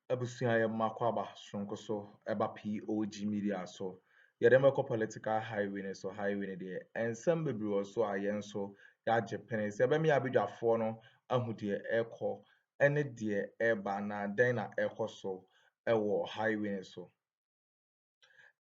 Abusua ya makwaba sonko so eba POG Media so yɛde political highway ne so highway ne deɛ ensɛm bebree wɔ so a yɛn so yɛagye pene sɛ ɛbɛma yɛabadwafoɔ no ahu deɛ ɛkɔ ɛne deɛ ɛba na dɛn na ɛkɔ so ɛwɔ highway ne so.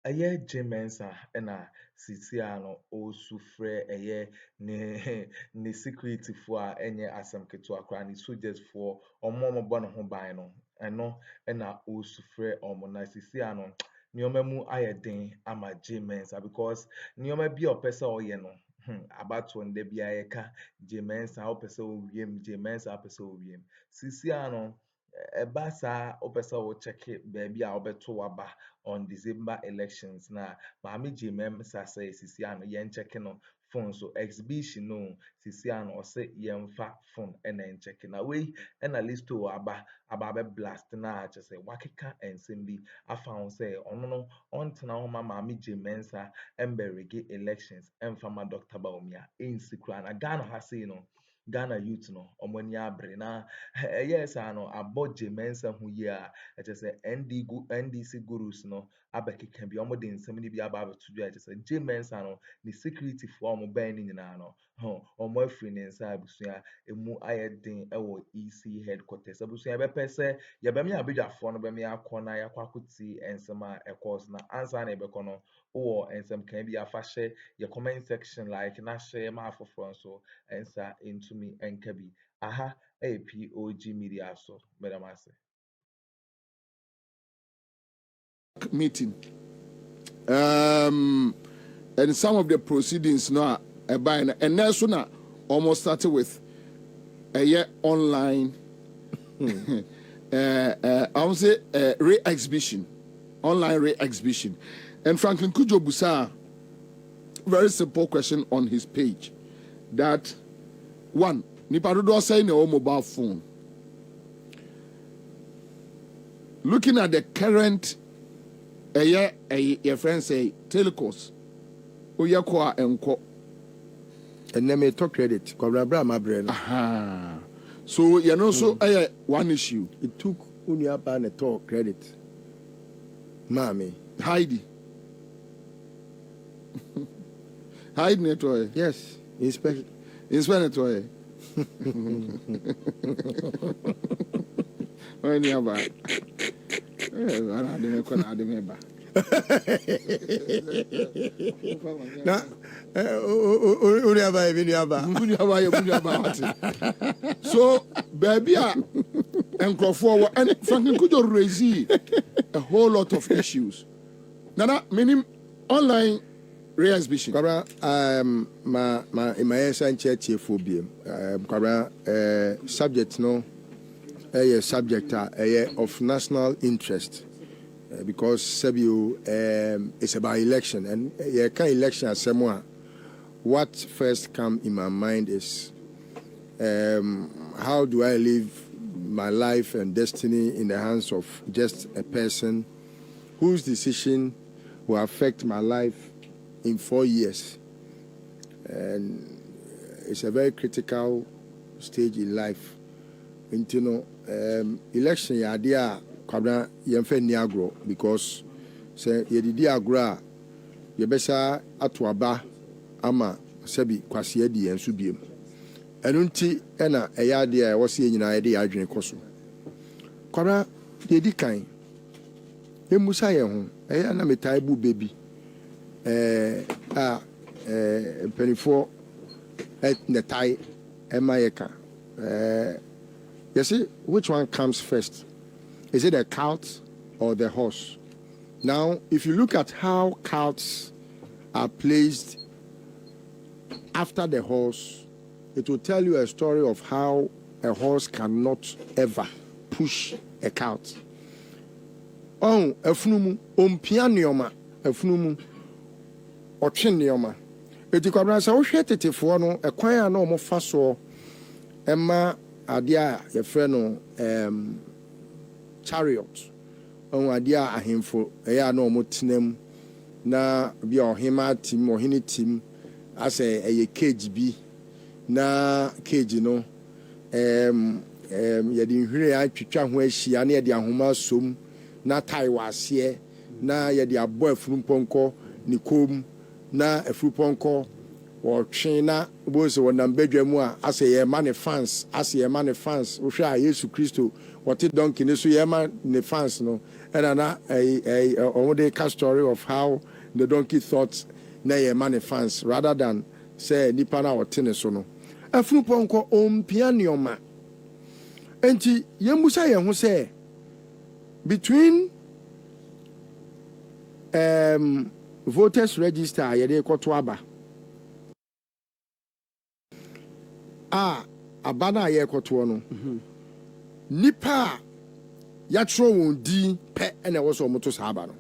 Ɛyɛ JeanMensah ɛna sisi a no ɔresu frɛ ɛyɛ ne securityfoɔ a ɛnyɛ asɛm ketewa koraa ne sogyasfoɔ ɔmo bɔ ne ho ban no ɛno ɛna ɔresu frɛ ɔmo na sisi a no nneɛma mu ayɛ den ama JeanMensah because nneɛma bi a ɔpɛ sɛ ɔyɛ no abatoɔ no da biara yɛka JeanMensah ɔpɛ sɛ ɔwie mu JeanMensah ɔpɛ sɛ ɔwie mu sisi a no ɛba saa ɔpɛ sɛ ɔkyɛke baabi a ɔbɛto waba on December elections na maame JeanMensah sɛ sisi ano yɛnkyɛke no phone so exhibition no sisi ano ɔsɛ yɛmfa phone ɛna nkyɛke na wei ɛna listo aba abɛ blast na kyerɛ sɛ wakeka nsɛm bi afa ho sɛ ɔno no ɔntena ho ma maame JeanMensah ɛmbɛrege elections ɛmfa ma Dr. Bawumia ɛnsi koraa na Ghana ha sei no Ghana youth no ɔmo ani abere na ɛyɛ saa no abɔ JeanMensah ho yie a ɛkyerɛ sɛ NDC gurus no abɛkeka bi ɔmo de nsɛm no bi aba abɛto dwa ɛkyerɛ sɛ JeanMensah no ne securityfoɔ a ɔmo bɛn no nyinaa no ɔmo afiri ne nsa abusua emu ayɛ den ɛwɔ EC headquarters abusua yɛbɛpɛ sɛ yɛbɛmi abadwafoɔ no bɛmi akɔ na yɛakɔ akɔtie nsɛm a ɛkɔɔ so na ansa na yɛbɛkɔ no wowɔ nsɛm kan bi afa hyɛ yɛ comment section like na hyɛ ma afoforɔ nso nsa ntumi nka bi aha ɛyɛ POG Media so madam ase meeting and some of the proceedings now and then soon almost started with a year online I would say re-exhibition, online re-exhibition. And Franklin Kujo Busa, very simple question on his page. That one, Niparudo saying a mobile phone. Looking at the current your friends say telecos, Oyakwa and Co. And then me talk credit, Cobra my brain. Aha. So you know, so one issue. It took Uniapa and talk credit. Mommy. Heidi. Heidi network. Yes. Inspect network. When you are so baby and Akuffo and Franklin could raise a whole lot of issues. Nana meaning online re-exhibition. My church phobia. Subject no a subject of national interest. Because Sebio it's about election and election as someone. What first come in my mind is how do I live my life and destiny in the hands of just a person whose decision will affect my life in 4 years. And it's a very critical stage in life. And you know, election idea Kabra yemfe ni agro because say yedidi agro yebesa atoaba ama sebi kwase adi enso biem enu nti na eya de a wose nyina de adwene koso Kabra dedi kan emusa ye ho eya na metai bu baby penifo ne tai emayeka you see which one comes first? Is it a cart or the horse? Now, if you look at how carts are placed after the horse, it will tell you a story of how a horse cannot ever push a cart. Oh, efunumu, ompianioma, efunumu, ochinioma. Eti kwabra sa wo hwetetefo no ekwan a na omo fa so ema ade a ye frɛ no chariot on adia ahemfo eya na omotenam na bia ohema tim ohene tim ase eye cage bi na cage no yɛde nhwere atwitwa ho ahyia na yɛde ahoma som na tai wase na yɛde abɔ afurumpɔnkɔ ne kom na afurumpɔnkɔ wɔtwe na bose wɔnam badwa mu a asɛ yɛma ne fans wohwɛ a Yesu Kristo wɔte donkey ne so yɛma ne fans no ɛna na ɔmode ka story of how the donkey thought na yɛma ne fans rather than sɛ nipa na wɔte ne so no afurumpɔnkɔ ɔmpia nneɔma enti yɛmmusa yɛn ho sɛ between voters register a yɛde kɔto aba aba no a yɛkɔtoɔ no nipa a yɛatwerɛ wɔn din pɛ ɛna ɛwɔ sɛ ɔmo to saa aba no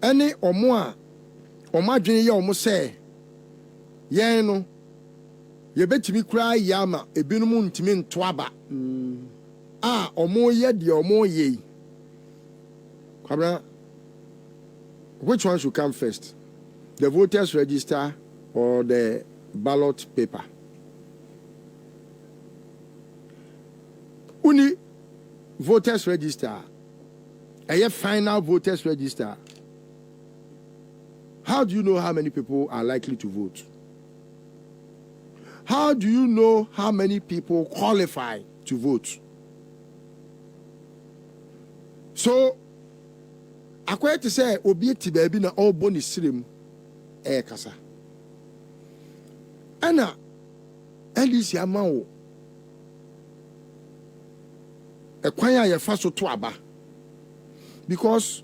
ɛne ɔmo a ɔmo adwene yɛ ɔmo sɛ yɛn no yɛbɛtumi koraa yɛ ama ebinom ntumi nto aba a ɔmo yɛ deɛ ɔmo yɛ yi kwabena which one should come first, the voters register or the ballot paper? Uni voters register, a final voters register. How do you know how many people are likely to vote? How do you know how many people qualify to vote? So, akwai te sɛ obi ti baabi na ɔbɔ ne sirem kasa ɛna ndc ama wo ɛkwan a yɛfa so to aba because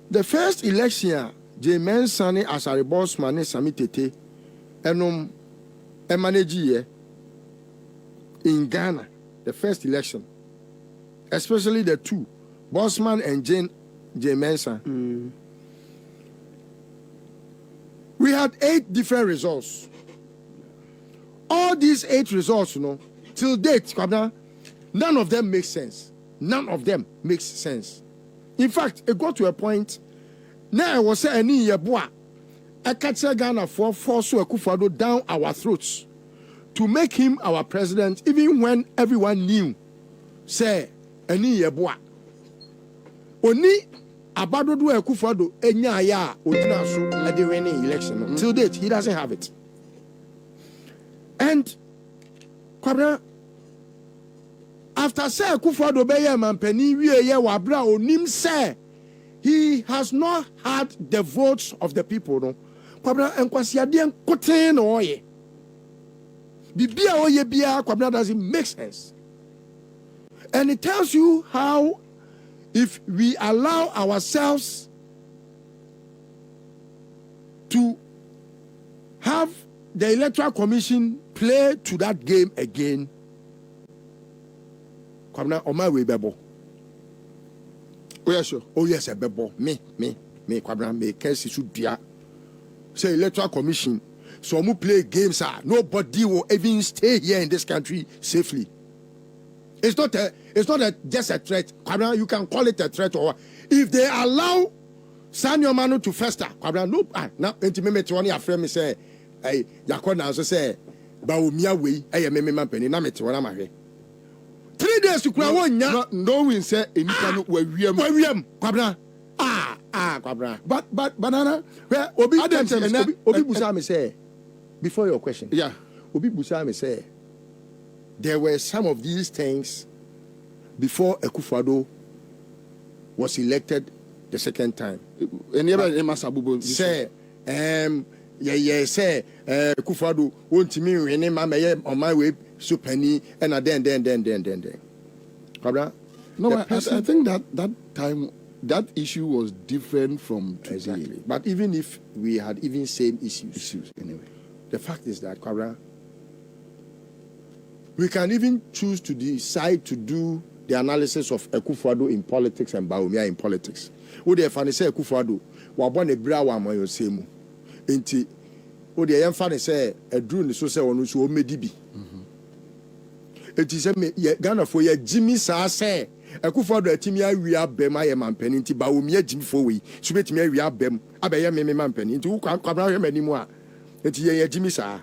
the first election a JeanMensah ne Asare Bosman ne Sami Tete ɛnom manage in Ghana, the first election, especially the two Bosman and JeanMensah. We had 8 different results. All these 8 results, till date, none of them make sense. None of them makes sense. In fact, it got to a point. Now I was saying, I catch Ghana for force Akuffo down our throats to make him our president, even when everyone knew. Say, any yeboa. Oni Abadodo Akuffo enya ya odina so at the winning election. Till date, he doesn't have it. And Kwabra, after say Akuffo be ye mampani wie ye wabra onim say he has not had the votes of the people. No, Kwabra enkwasiade enkoten no oye. Bibia oye bia Kwabra doesn't make sense. And it tells you how, if we allow ourselves to have the Electoral Commission play to that game again, Kwabna Oma we bebo. Oh yes, sure. Oh yes, a bebo. Me, Kwabna me case should be say Electoral Commission. So we play games. Nobody will even stay here in this country safely. It's not just a threat. Kwabna, you can call it a threat, or if they allow Sanyo Manu to fester. Kwabna, no. Now, intimate one your friend say, "Hey, Yakona also say, Bawumia way, hey, me penny, na me tiwana mahe." 3 days to cry one ya. No, we say in Kwabna. Kwabna. But banana, where Obi Busa me say before your question. Yeah, Obi Busa me say there were some of these things before Akuffo was elected the second time. Say, say, Akuffo won't me when on my way so penny and then. No, I think that time that issue was different from today. Exactly. But even if we had even same issues anyway, the fact is that we can even choose to decide to do the analysis of Akuffo in politics and Bawumia in politics. Would they find say Akuffo wa born a bra wa moyo semu. Enti would they find say a drone so say onu so medibi. Enti say me Ghana for ye Jimmy sa say Akuffo atimi awia bem aye mampani nti Bawumia Jimmy for we so betimi awia bem abeye me mampani nti wo kwabra hwe manimu a enti ye Jimmy sa.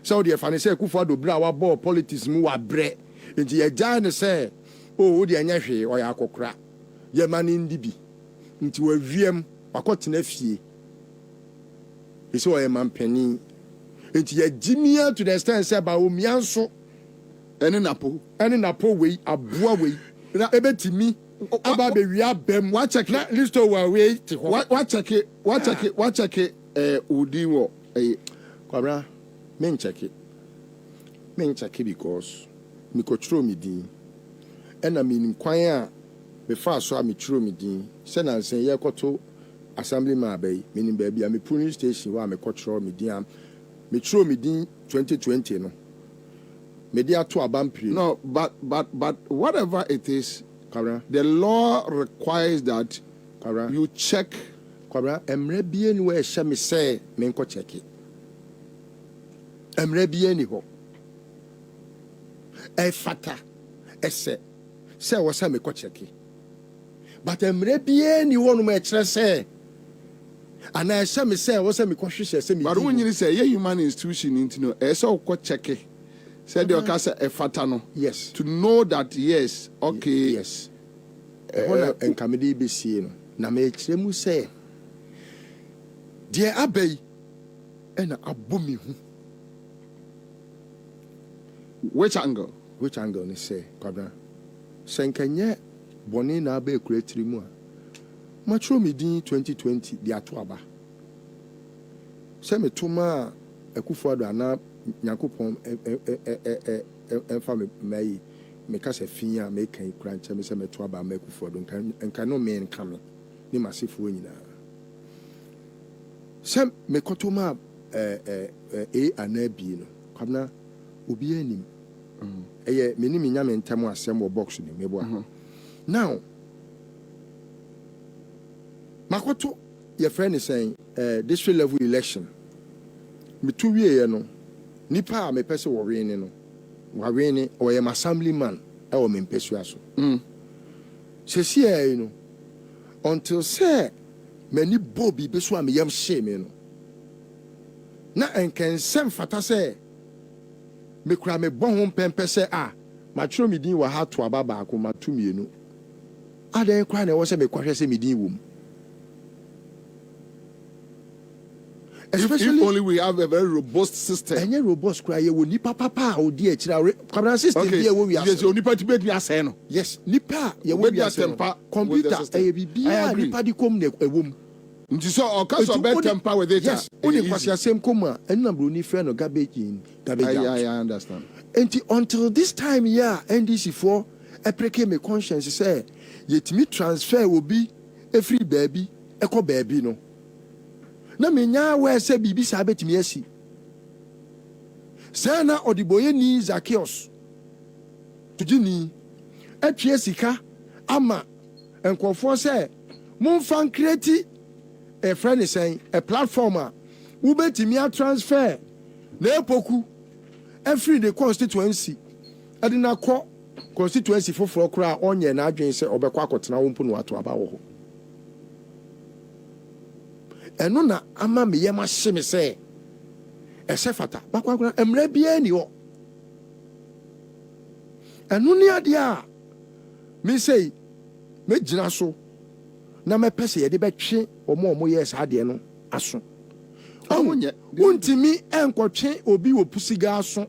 So the fan say Akuffo bra wa ball politics mu wa bre nti ye jane say oh wo de anya hwe o ya akokora ye mani ndibi nti wa wiem akotena fie ese o ye mampani nti ye jimia to the extent say Bawumia nso ene napo we aboa we na ebetimi aba be wi abem wa check na listo wa we ti ho wa check udi wo kwabra men check because me ko tro mi din ena me nim kwan a me fa so a me tro mi din se na nsen ye koto assembly ma bay me nim ba bia me polling station wa me ko tro mi din am me tro mi din 2020 no me dia to abampire. No, but whatever it is, Kabra, the law requires that Kabra, you check. Kabra, emre bien we she me say me nko check it. Emre bien ni ho. E fata. Ese. Say wo say me ko check it. But emre bien ni ho no me kire say. Ana she me say wo say me ko hwehwe say me. But when you say human institution into no, e say ko check it. Said the okasa e fata no. Yes. To know that yes, okay. Yes. Hona enkamedi be sie no. Na me kire mu say de abey ena abomi hu. Which angle? Which angle ni say, Kwabra? Senkanye boni na abe kuretiri mu a. Matro mi din 2020 di ato aba. Se me tuma Akuffo Addo ana Nyankopon emfa me mai me ka se fin a me kan kura nche me se me to aba me Akuffo Addo nka no me nka me ni masefo nyina. Se me kotoma anabi no kwabna obi anim eye me ni me nya me ntem asem wo box ni me bo now makoto your friend is saying district level election me two wie no nipa a me pese wo wene no wa wene o ye assemblyman e wo me pesu aso se sie no until say many Bobby besu am yam shame no na enken sem fata say me kura me bon ho pempe say ma tro me din wa ha to ababa ko ma tu mienu adan kwa na wo say me kwahwe say me din wom. Especially if only we have a very robust system. Any robust cry you nipa papa o di achira kwabra system bi e wo wi ase. Yes, nipa ti be bi ase no. Yes, nipa ye wo wi ase. Computer e bibia nipa di kom na ewom. Nti so o ka so be temper with it. Yes, only kwasi asem kom a enna bro ni friend no garbage in garbage out. I understand. Until this time here NDC for epreke me conscience say yetimi transfer will be every baby eko baby no. Na menya we se bibi sa betimi asi se na odiboye ni Zacchaeus tujini atwie sika ama enkofo se monfan create a friend saying a platform wo betimi a transfer na epoku every the constituency adina ko constituency foforo kra onye na adwen se obekwa akotena wo mpu no ato aba wo ho. Eno na ama me yema hye me say ese fata bakwa emra bia ni ho eno ni ade a me say me gina so na me pese ye de betwe omo ye sa ade no aso onye untimi enkotwe obi wo pusiga aso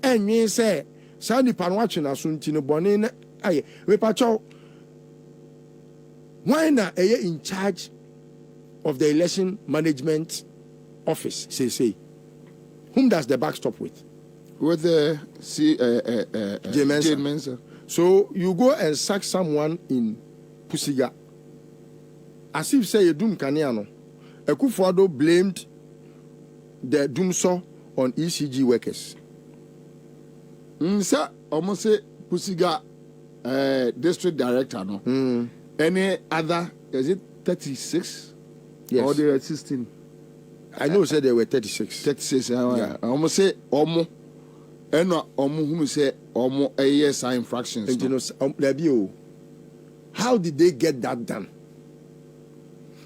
enwe say sa nipa no atwe na so nti no bone na aye we pacho why na eye in charge of the election management office say whom does the back stop with the JeanMensah. So you go and sack someone in Pusiga as if say you doom kaniano. Akuffo Addo blamed the doomso on ECG workers. Sir, almost say Pusiga district director no. Any other is it 36? Yes. Or they were 16. I know said they were 36. 36. Yeah. I almost say omo. Eno omo who say omo yes infractions. And you know, how did they get that done?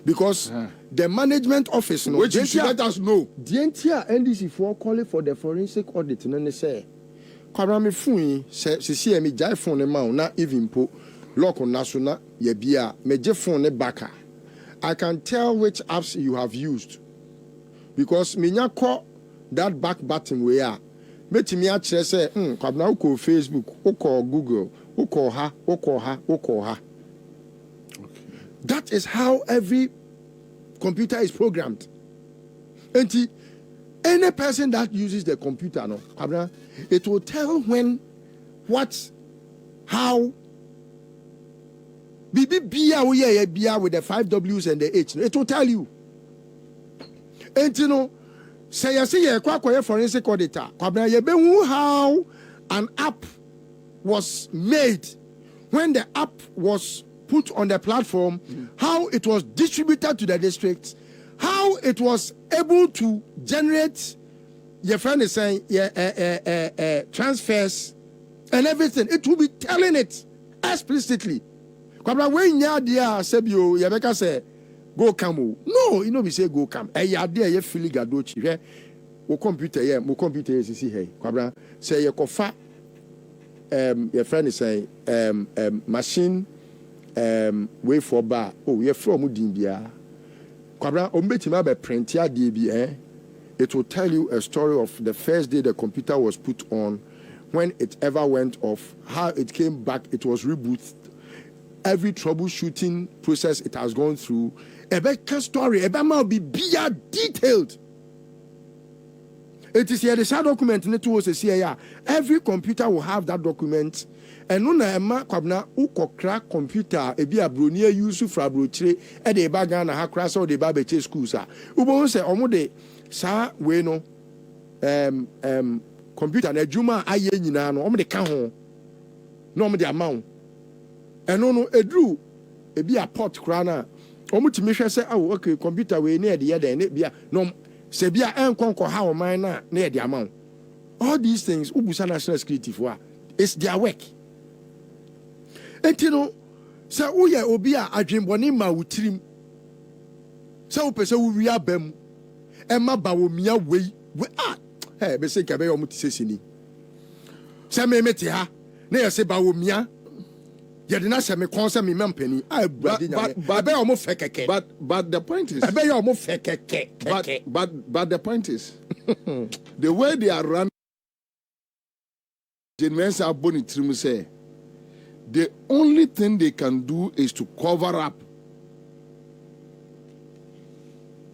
Because the management office, which you should let us know. The entire NDC for calling for the forensic audit, and they say, kwabra me phone se se me jai phone ma na even po lock on national ye bia me je phone ne baka. I can tell which apps you have used because me nya call that back button we are. Metimi a kire say kwabra wo ko Facebook, wo ko Google, wo ko ha. Okay. That is how every computer is programmed. And any person that uses the computer, no, it will tell when, what, how. Bia with the 5 W's and the H. It will tell you. And you know, say forensic auditor. How an app was made when the app was put on the platform, how it was distributed to the districts, how it was able to generate, your friend is saying, transfers and everything. It will be telling it explicitly. When you are there, say, go come. No, you know, we say go come. You are there, you feel gadochi. Mo computer, is here. Say, you kofa, your friend is saying, machine. Way for bar. Oh, you're from Udimbia. Kwabra, ombetima be printia DB, it will tell you a story of the first day the computer was put on, when it ever went off, how it came back, it was rebooted, every troubleshooting process it has gone through. A better story, a better be detailed. It is here the document in was a CIA. Every computer will have that document. And no na ema kwabna ukokra computer ebi abronia use fra brochire e de ba Ghana ha kra so de ba beche school sa ubo se omo de sa we no computer na adwuma aye nyina no omo de ka ho no omo de amount eno no edru ebi a port kra na omo timi hwe se okay computer we na de ye de ne bia no se bia enkonko ha o man na e de amount. All these things ubusa national security for it's their work. Etino sa uye obi a adwenbone ma wutirim sa wo pese wo wi abam e ma Bawumia we be se ka be yo mutisesini sa me mete ha na ye se Bawumia ye de na se me kon se me mampani abrade nya be yo mo fekeke but the point is be yo mo fekeke but the point is the way they are run JeanMensah bonitrim say the only thing they can do is to cover up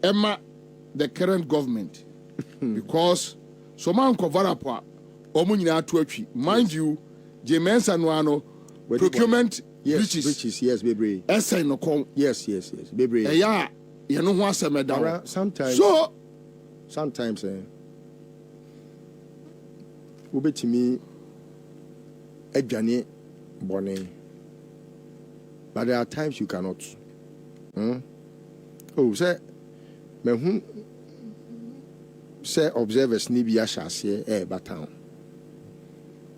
the current government because someone cover up mind you JeanMensah no procurement riches yes baby essay no come yes baby yeah you know what sometimes ubetimi adwane Bonnie. But there are times you cannot. Oh, say, me who say observers ni bi ashase batown.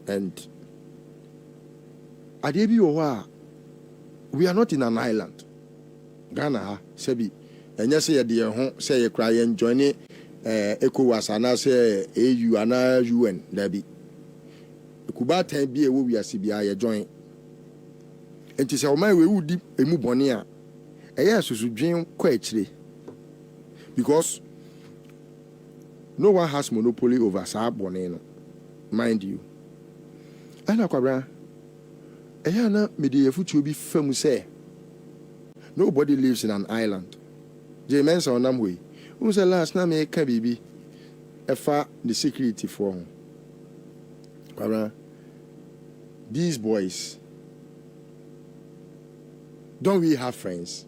And adebi owa we are not in an island. Ghana sebi enye say ye de ho say ye cry and join ECOWAS ana say AU ana UN dabi. Kuba time bi ewo wi asibia ye join. Enti se o man we wudi emu bone a eye susudwen kwa akire because no one has monopoly over sa bone no mind you ana kwabra eye na mede yefutu obi fam say nobody lives in an island. JeanMensah onam we who say last na me ka bibi efa the security for kwabra these boys. Don't we have friends?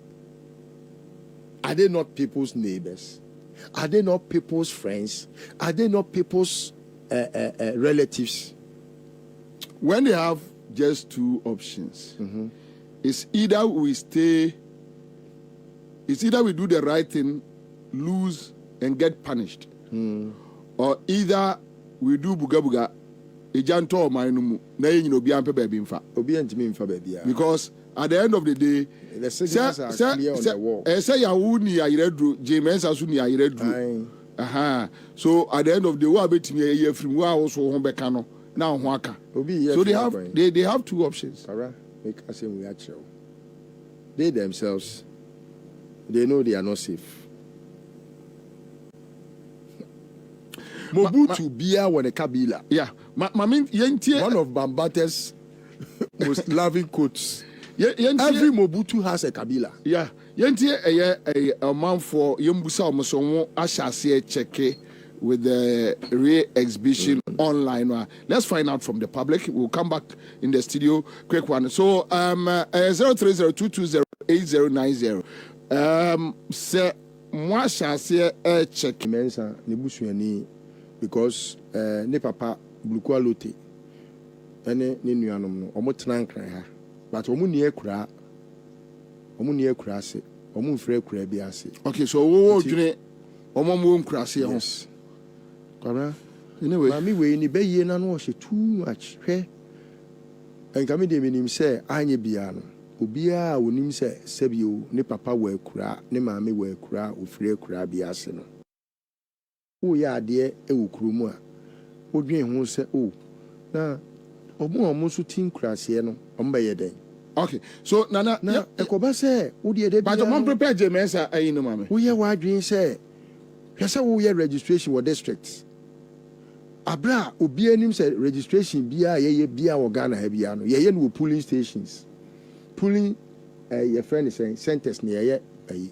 Are they not people's neighbors? Are they not people's friends? Are they not people's relatives? When they have just two options, it's either we do the right thing, lose and get punished, or either we do buga buga. Because at the end of the day, the signals are clear on the wall. So at the end of the day, now waka. Obi, So they have two options. Make us say we actually. They themselves, they know they are not safe. Mobutu Bia when a Kabila. Yeah. One of Bambate's most loving quotes. Every Mobutu has a Kabila. Yeah. A man for Yumbusa Mosomo Ashasi Cheke with the re-exhibition online. Let's find out from the public. We'll come back in the studio. Quick one. So 030-220-8090. Say moi Ashasi Cheke. Mensa Nebusuani because ne papa Blukwa Lote ene ne nuanom no omo tena nkran ha but omo nie kura ase omo mfre kura bi ase. Okay, so wo dwene omo mo nkura ase ho. Anyway, mami we ni be na no she too much hwe enka me de menim se anye bia no obia wonim se sebio ne papa wa kura ne mami wa kura ofre kura bi ase no wo ya ade e wo kuromu a odwen ho se o na omo so tin krase no omba ye den. Okay, so nana ekoba se wo de de but mom prepare JeanMensah ayi no mame wo ye wa adwen se hwese wo ye registration wo district abra obi anim se registration bia ye bia wo Ghana ha bia no ye no polling stations polling your friend is saying centers ne ye ayi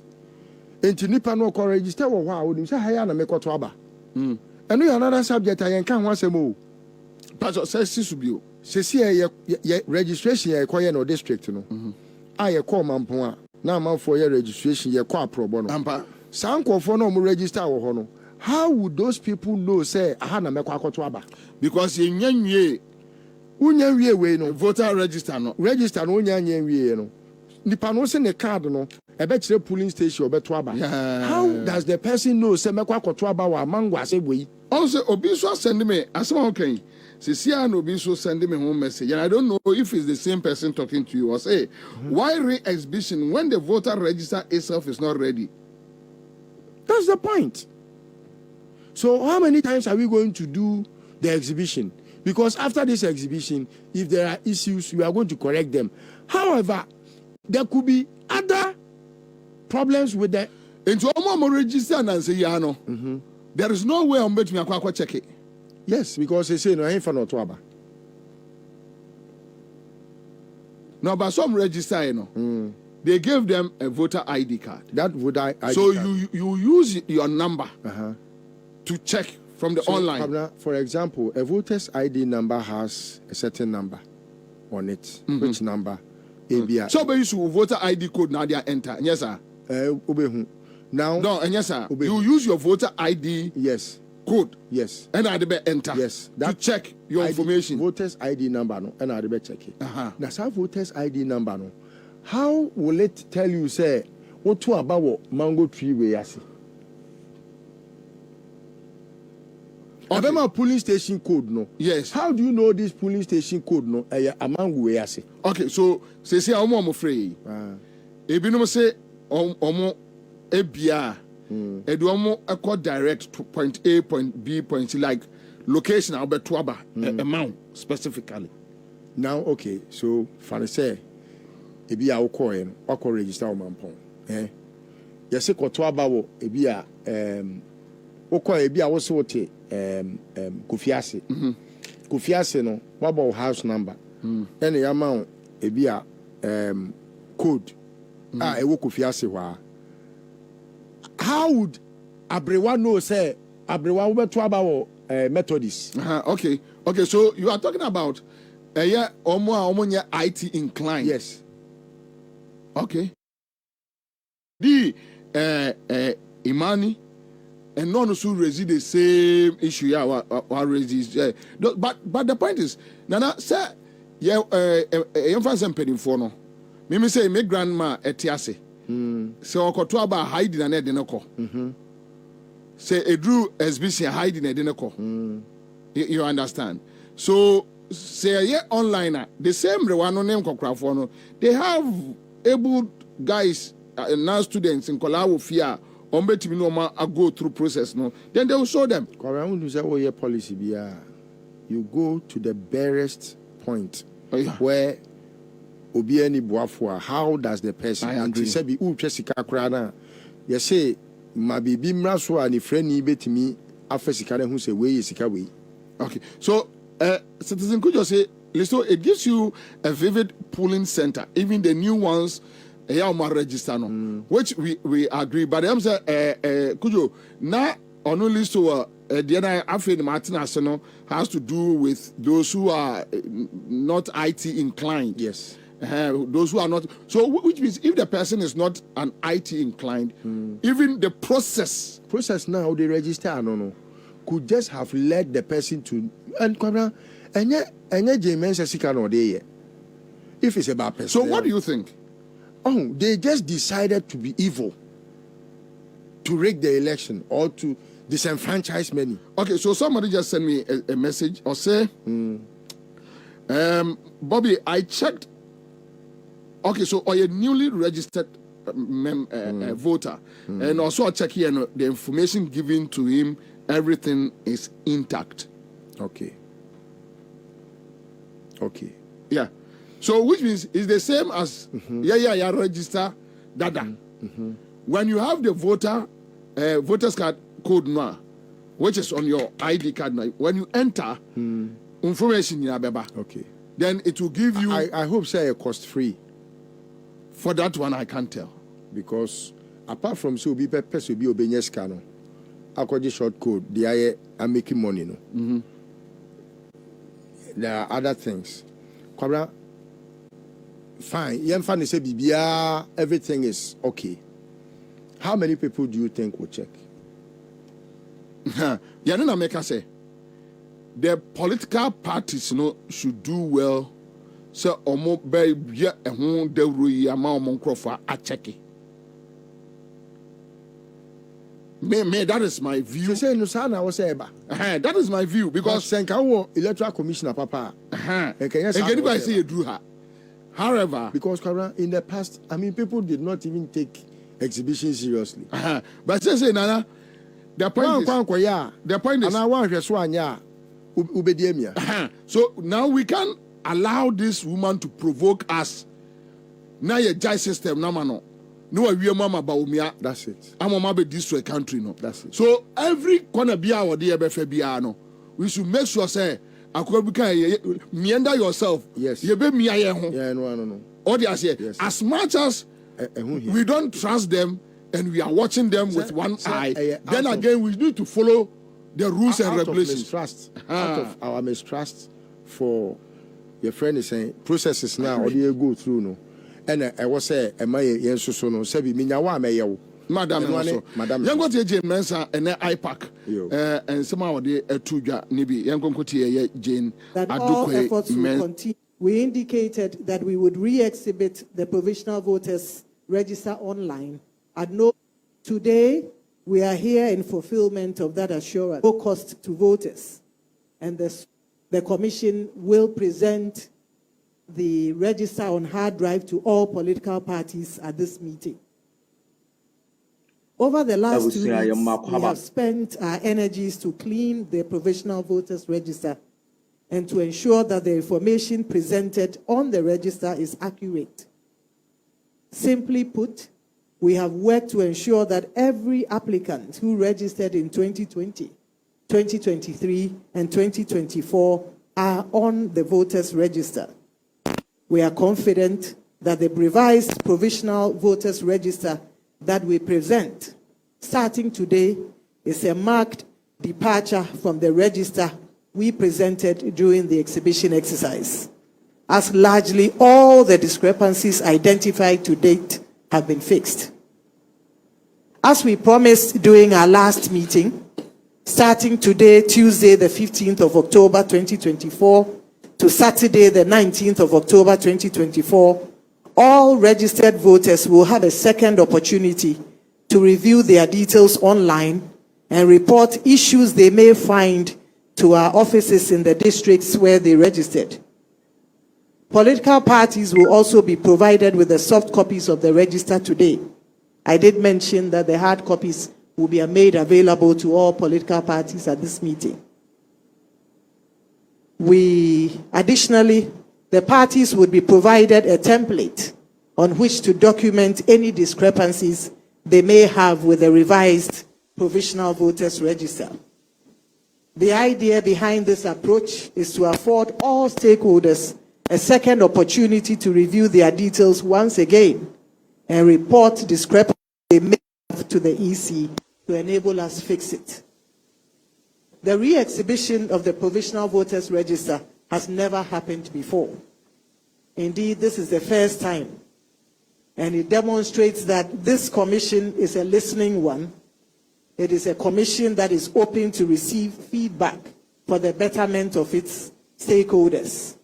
enti nipa no ko register wo ho a onim se ha ya na mekoto aba eno ya another subject ayen kan ho asem o pastor say sisubio sesi ye registration ye koye no district no a ye call mampon a na manfo ye registration ye call aprobo no ampa sankofo no mo register wo ho no. How would those people know say aha na mekwa akoto aba? Because ye nyanwie unyanwie we no voter register no unyanwie no nipa no se ne card no ebe kire polling station obeto aba. How does the person know say mekwa akoto aba wa mangwa say we? Also obi so send me asema okay. Sisia no obi so send me home message and I don't know if it's the same person talking to you or say why re-exhibition when the voter register itself is not ready? That's the point. So how many times are we going to do the exhibition? Because after this exhibition, if there are issues, we are going to correct them. However, there could be other problems with the... Into Omo register and say, no. There is no way I'm betting me check it. Yes, because they say, no, I ain't for no trouble. No, but some register, you know. They gave them a voter ID card. That voter ID so card. you use your number to check from the online. For example, a voter's ID number has a certain number on it. Which number? ABI. So you use voter ID code now they enter. Yes, sir. Now. No, and yes, sir. You use your voter ID. Yes. Code. Yes. And I be enter. Yes. To check your information. Voter's ID number no. And I be check it. Now, some voter's ID number no. How will it tell you say what to about mango tree we are? Okay. About polling station code no. Yes. How do you know this polling station code no? Among we are say. Okay, so say I'm afraid. Ebinom say omo ebia. Eduomo a direct to point A, point B, point C, like location about Tuaba amount specifically. Now, okay, so for say ebi a wokɔ no wakɔ register wo mampɔn yɛse kɔto aba wo ebi a wokɔ ebi a wo se wote Kofiase Kofiase no waba wo house number ɛne yama wo ebi a code a ɛwɔ Kofiase hɔ a how would Abrewa know say Abrewa wobeto aba wo Methodist? Okay, so you are talking about omo IT inclined. Yes. Okay. The Imani and none of who raise the same issue. Yeah, but the point is, Nana say, yeah, infants and penny for no. Mimi say, my grandma etiase. So okoto aba hiding and edenoko. Say a drew SBC hiding edenoko. You understand? So say yeah, online the same one name kokra they have able guys now students in Kolawo fear on between no go through process no then they will show them. Korean say oh yeah policy be you go to the barest point yeah. where obiani buafua. How does the person? I agree. Say be sika krana. You say mabibi mraso ani friend ni betimi afesika who say we sika we. Okay, so citizen could just say, listen, it gives you a vivid polling center, even the new ones. Register no, which we agree, but I'm saying, could you now on no list to the other African Martin Arsenal has to do with those who are not IT inclined. Yes. Those who are not. So, which means if the person is not an IT inclined, even the process now they register no could just have led the person to and JeanMensah sika no dey. If it's about person. So, what do you think? Oh, they just decided to be evil, to rig the election or to disenfranchise many. Okay, so somebody just sent me a message or say, Bobby, I checked. Okay, so are you newly registered voter? And also I check here the information given to him, everything is intact. Okay. Yeah. So which means it's the same as register dada. When you have the voter's card code now, which is on your ID card now, when you enter information in Abeba, okay, then it will give you. I hope say cost free. For that one, I can't tell, because apart from so be person be obenye scan no, according short code, they are making money no. There are other things. Kobra, fine. Yemfani say bibia, everything is okay. How many people do you think will check? Yanina make us say the political parties should do well. So omo be ye ehun de royi ama omo nkrofa a check. Me that is my view. You say no sana was say ba. That is my view because senka wo electoral commissioner papa. Anybody say you do her. However, because in the past, I mean, people did not even take exhibition seriously. But say Nana, the point is, so now we can allow this woman to provoke us. Now your judge system, no, we mama Bawumia. That's it. I'm a be destroy country, no. That's it. So every corner be our dear BFBR, no. We should make sure say. Meander yourself. Yes. You be me. Yeah, no. Yes. As much as we don't trust them and we are watching them with one eye, then again we need to follow the rules and regulations. Out of our mistrust for your friend is saying processes now or you go through no. And I was say, am I yes so no? Sebi minyawa me Madam, Madam, young got JeanMensah and IPAC, and somehow they tuja nibi young Kotia Jane. That all efforts will continue. We indicated that we would re-exhibit the provisional voters register online. Today, we are here in fulfillment of that assurance. No cost to voters, and the Commission will present the register on hard drive to all political parties at this meeting. Over the last 2 weeks, we have spent our energies to clean the provisional voters register and to ensure that the information presented on the register is accurate. Simply put, we have worked to ensure that every applicant who registered in 2020, 2023, and 2024 are on the voters register. We are confident that the revised provisional voters register that we present, starting today, is a marked departure from the register we presented during the exhibition exercise, as largely all the discrepancies identified to date have been fixed. As we promised during our last meeting, starting today, Tuesday, the 15th of October, 2024, to Saturday, the 19th of October, 2024, all registered voters will have a second opportunity to review their details online and report issues they may find to our offices in the districts where they registered. Political parties will also be provided with the soft copies of the register today. I did mention that the hard copies will be made available to all political parties at this meeting. Additionally, the parties would be provided a template on which to document any discrepancies they may have with the revised provisional voters register. The idea behind this approach is to afford all stakeholders a second opportunity to review their details once again and report discrepancies they may have to the EC to enable us fix it. The re-exhibition of the provisional voters register has never happened before. Indeed, this is the first time, and it demonstrates that this commission is a listening one. It is a commission that is open to receive feedback for the betterment of its stakeholders.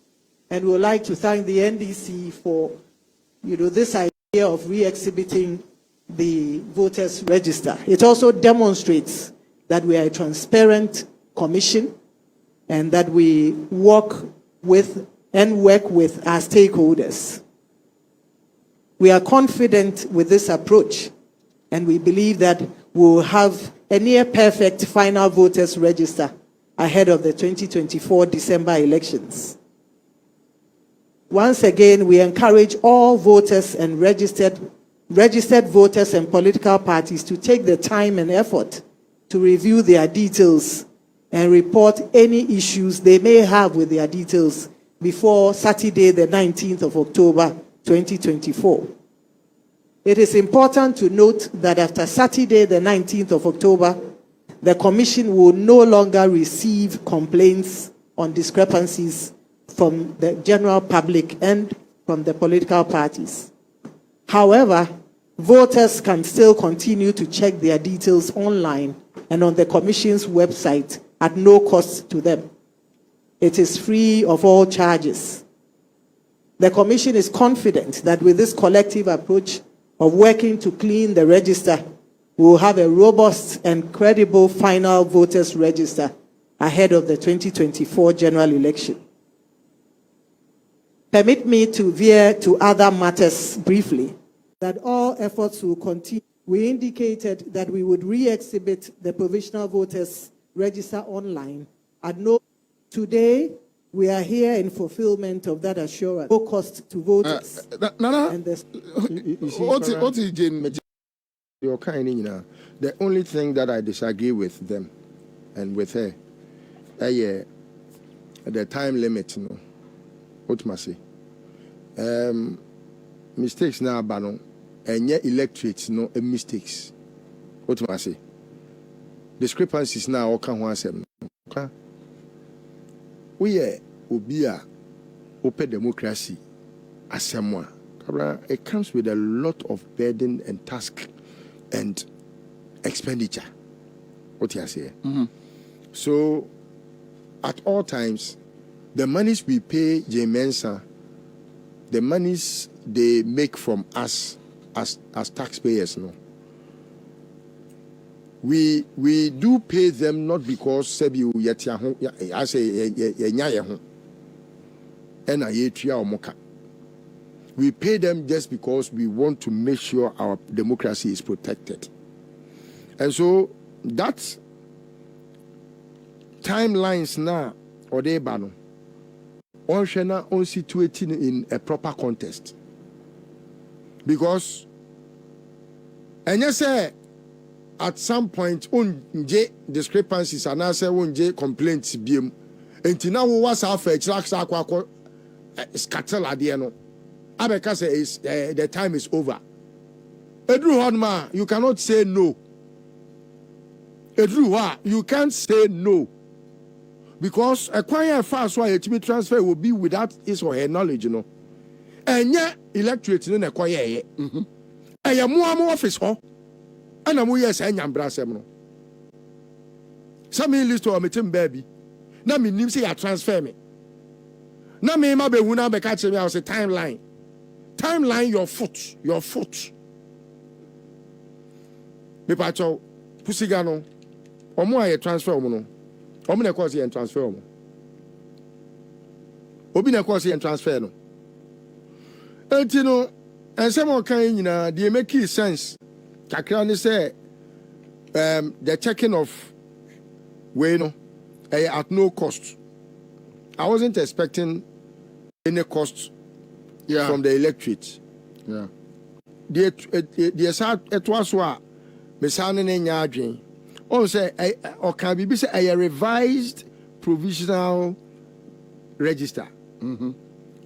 And we would like to thank the NDC for this idea of re-exhibiting the voters register. It also demonstrates that we are a transparent commission and that we work with our stakeholders. We are confident with this approach, and we believe that we will have a near perfect final voters register ahead of the 2024 December elections. Once again, we encourage all voters and registered voters and political parties to take the time and effort to review their details and report any issues they may have with their details before Saturday, the 19th of October, 2024. It is important to note that after Saturday, the 19th of October, the Commission will no longer receive complaints on discrepancies from the general public and from the political parties. However, voters can still continue to check their details online and on the Commission's website at no cost to them. It is free of all charges. The Commission is confident that with this collective approach of working to clean the register, we will have a robust and credible final voters register ahead of the 2024 general election. Permit me to veer to other matters briefly. That all efforts will continue. We indicated that we would re-exhibit the provisional voters register online at no. Today, we are here in fulfillment of that assurance. No cost to voters. The only thing that I disagree with them and with her, the time limit, what must I say? Mistakes now, but and yet electorates no mistakes. What must I say? Discrepancies now all can once. We are obia open democracy as someone. It comes with a lot of burden and task and expenditure. What you say? So at all times, the monies we pay JeanMensah, the monies they make from us as taxpayers, we do pay them not because Sebi I say we pay them just because we want to make sure our democracy is protected. And so that timelines now or they ban on situating in a proper context. Because and you say at some point, unje discrepancies and I say unje complaints biem. And now was our fetch like scattel adiano. Abeka says the time is over. Edru Hodma, you cannot say no. Edru, you can't say no. Because a quiet fast why HB transfer will be without his or her knowledge, And yet electorate in a quiet. And ya more office and I'm yes and yambrasem. Some list to a meeting baby. Na me nim say ya transfer me. Na me ma be huna be catch me I say timeline. Timeline your foot. Me pacho pusiga no. Omo aye transfer omo no. Omo na cause yen transfer omo. Obi na cause yen transfer no. Enti no and some kan nyina dey make sense. Kakra say the checking of at no cost. I wasn't expecting any cost from the electorate. Yeah. It was what Messana Nyadrin. Also, or can be a revised provisional register. Mm-hmm.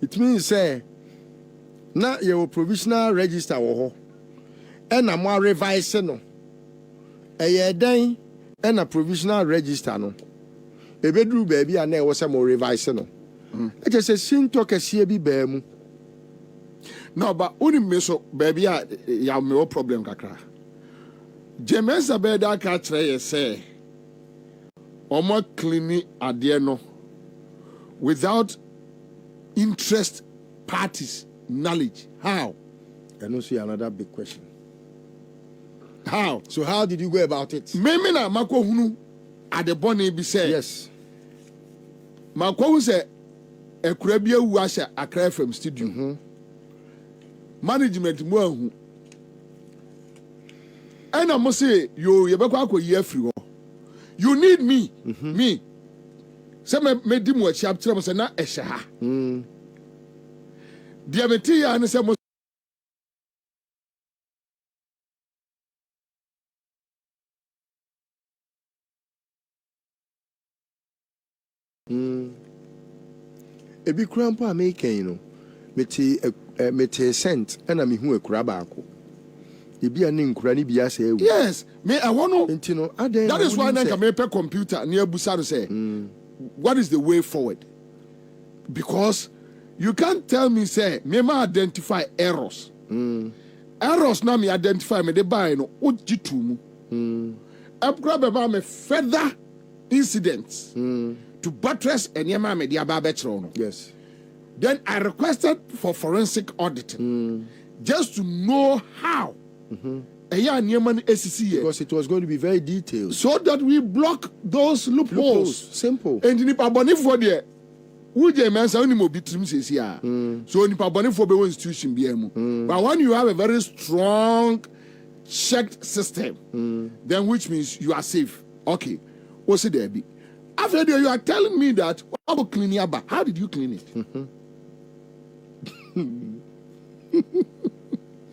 It means now your provisional register and a more revised no. A day and a provisional register no. A bedroom baby and there was a more revised no. It just a sin talk a CB bemu. No, but only me so baby ya me problem kakra. JeanMensah be da ka kire say omo cleaning ade no without interest parties knowledge. How? And also another big question. How? So how did you go about it? Me na mako hunu ade bone bi say. Yes. Mako hu say ekura bi awu ahya Accra FM studio. Management mo ahu. And I must say, you year free. You need me. Me. Some made him watch chapter was not a shaha. Diametia and some A big grandpa make you know. Mete cent and I'm who a crabako. Yes, me I want to know. That is why I can make a computer near Busaro say, what is the way forward? Because you can't tell me say me identify errors. Errors now me identify me the buy no ojitu mu. Grab about me further incidents to buttress and yama me dia babetro. Yes. Then I requested for forensic auditing just to know how. Because it was going to be very detailed. So that we block those loopholes. Simple. And in the Paboni for the JeanMensah only mo bitrim says here. So in the Paboni for the institution BMO. But when you have a very strong checked system, then which means you are safe. Okay. What's it there be? After you are telling me that about cleaning up, how did you clean it?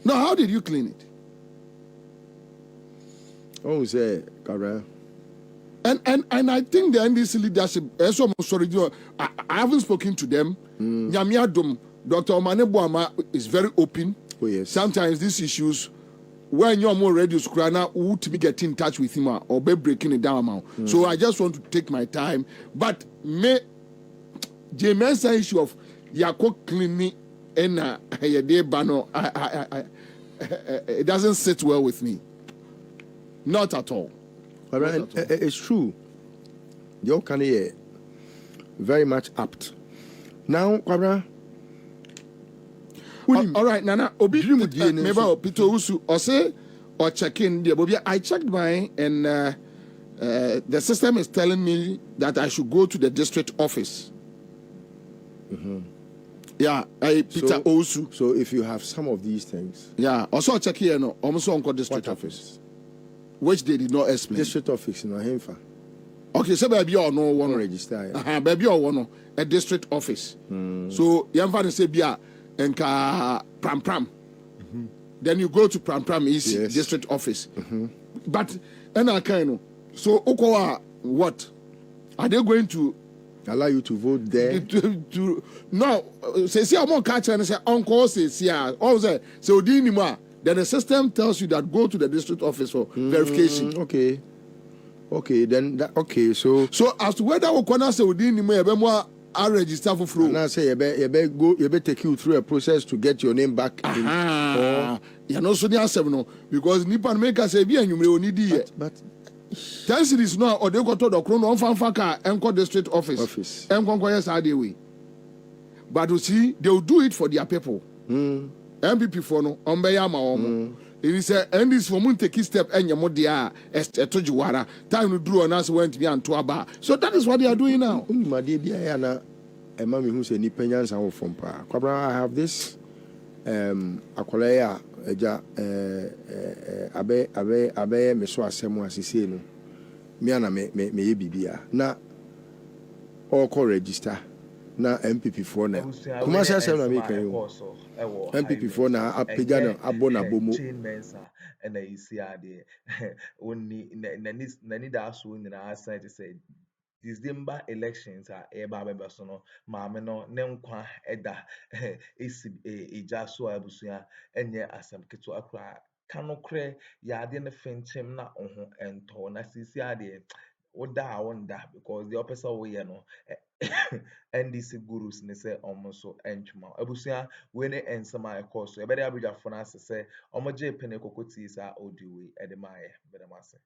No, how did you clean it? Oh, say, Kara. And I think the NDC leadership, sorry, I haven't spoken to them. Nyamiadum, Dr. Omane Bawumia is very open. Oh, yes. Sometimes these issues, when you're more ready to cry now, who to be getting in touch with him or be breaking it down. So I just want to take my time. But me, JeanMensah issue of Yako cleaning and it doesn't sit well with me. Not at all. It's true. You can hear very much apt. Now, Kwabra. All right, Nana. Obi maybe Peter Usu or say or check in there. I checked mine and the system is telling me that I should go to the district office. Yeah, Peter Osu. So if you have some of these things. Yeah, also check here no. Almost on district office. Which they did not explain. District office in Ahemfa. Okay, so baby or no one register. Baby or one a district office. So Yamfa say bia enka pram. Then you go to pram is district office. But and I kind of so Okowa what? Are they going to allow you to vote there? No, say I'm on catch and say uncle say also so then the system tells you that go to the district office for verification. Okay, then okay. So as to whether we can say within the I register for free. Now say you better take you through a process to get your name back. You know so the answer no because Nipan make us say be you need it. But 10 cities now or they go to the Krono on Fanfaka and district office. And yes are the way. But you see they will do it for their people. MPP for no on Bayama. It is and this for moon take step and your modia etojuara. Time to draw on us went me and to aba. So that is what they are doing now. My dear Anna, a mommy who say Nipenians are from Pa. Kwabra, I have this Akolea abe me so asemo asise no. Me ana me bibia. Na all call register. na MPP foɔ na Ebusua kuma sɛ asɛm na ensema meka yi o ekoso ewo MPP foɔ na apagya no abɔ n'abɔ JeanMensah and I see ade only nani da so nyina aside say December elections are eba beba so no maame no ne nkwa eda esi eja so abusua enye asem keto akra kanokre ya ade ne fenchem na oho ento na sisi ade woda wonda because the opposite way no NDC gurus ne say omo so entwuma abusua we ne ensema ekoso e be dey abujafo na se omo je pene kokoti sa odi we e de maaye be dem ase